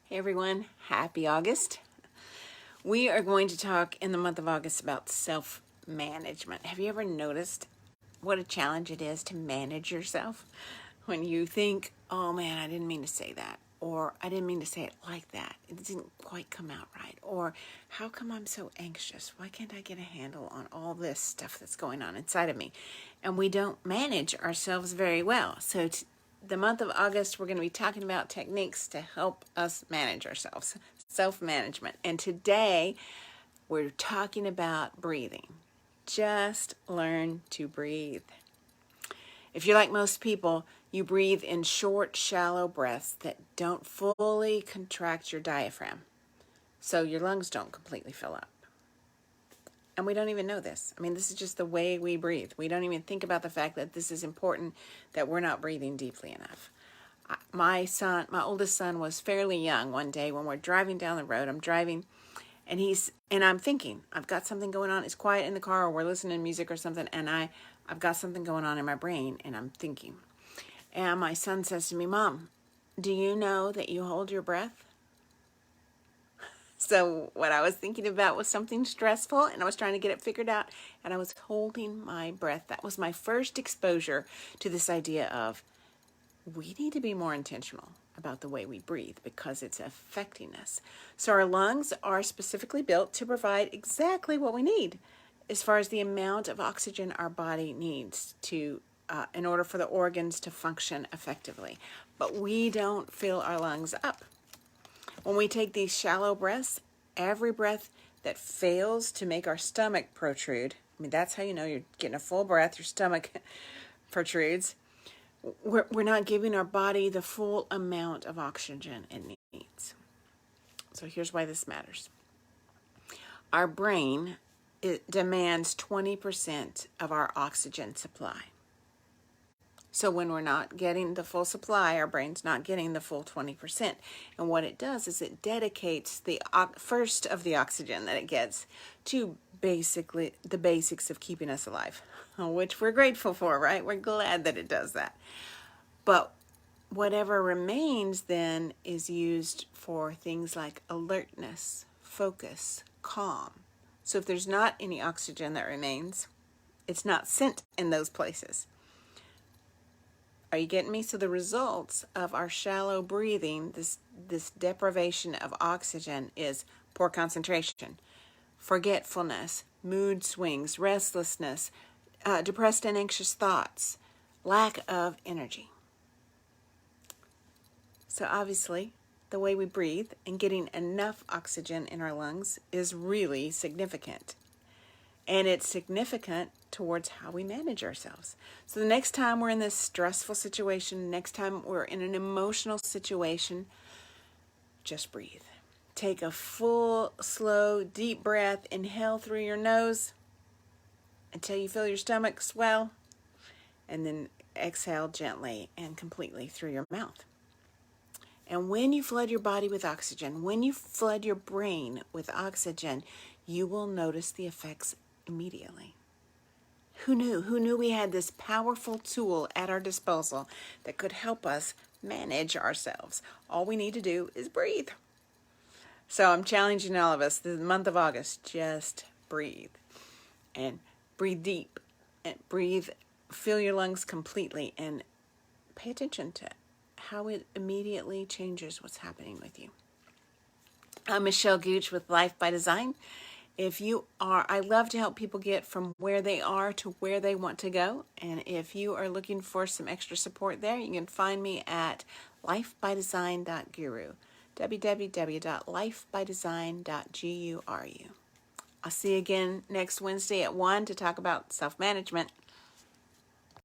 Hey everyone, happy August. We are going to talk in the month of August about self-management. Have you ever noticed what a challenge it is to manage yourself? When you think, oh man, I didn't mean to say that, or I didn't mean to say it like that. It didn't quite come out right. Or how come I'm so anxious? Why can't I get a handle on all this stuff that's going on inside of me? And we don't manage ourselves very well. So the month of August, we're going to be talking about techniques to help us manage ourselves, self-management. And today, we're talking about breathing. Just learn to breathe. If you're like most people, you breathe in short, shallow breaths that don't fully contract your diaphragm, so your lungs don't completely fill up. And we don't even know this. I mean, this is just the way we breathe. We don't even think about the fact that this is important, that we're not breathing deeply enough. My oldest son was fairly young one day when we're driving down the road. I'm driving and I'm thinking, I've got something going on. It's quiet in the car or we're listening to music or something. And I've got something going on in my brain and I'm thinking. And my son says to me, Mom, do you know that you hold your breath? So what I was thinking about was something stressful and I was trying to get it figured out and I was holding my breath. That was my first exposure to this idea of we need to be more intentional about the way we breathe because it's affecting us. So our lungs are specifically built to provide exactly what we need as far as the amount of oxygen our body needs to in order for the organs to function effectively. But we don't fill our lungs up. When we take these shallow breaths, every breath that fails to make our stomach protrude, I mean, that's how you know you're getting a full breath, your stomach protrudes. We're not giving our body the full amount of oxygen it needs. So here's why this matters. Our brain, it demands 20% of our oxygen supply. So when we're not getting the full supply, our brain's not getting the full 20%. And what it does is it dedicates the first of the oxygen that it gets to basically the basics of keeping us alive, which we're grateful for, right? We're glad that it does that. But whatever remains then is used for things like alertness, focus, calm. So if there's not any oxygen that remains, it's not sent in those places. Are you getting me? So the results of our shallow breathing, this deprivation of oxygen, is poor concentration, forgetfulness, mood swings, restlessness, depressed and anxious thoughts, lack of energy. So obviously, the way we breathe and getting enough oxygen in our lungs is really significant. And it's significant towards how we manage ourselves. So the next time we're in this stressful situation, next time we're in an emotional situation, just breathe. Take a full, slow, deep breath. Inhale through your nose until you feel your stomach swell. And then exhale gently and completely through your mouth. And when you flood your body with oxygen, when you flood your brain with oxygen, you will notice the effects immediately. Who knew? Who knew we had this powerful tool at our disposal that could help us manage ourselves? All we need to do is breathe. So I'm challenging all of us, the month of August, just breathe. And breathe deep. And breathe, fill your lungs completely, and pay attention to how it immediately changes what's happening with you. I'm Michele Gooch with Life by Design. I love to help people get from where they are to where they want to go. And if you are looking for some extra support there, you can find me at lifebydesign.guru, www.lifebydesign.guru. I'll see you again next Wednesday at 1 to talk about self-management.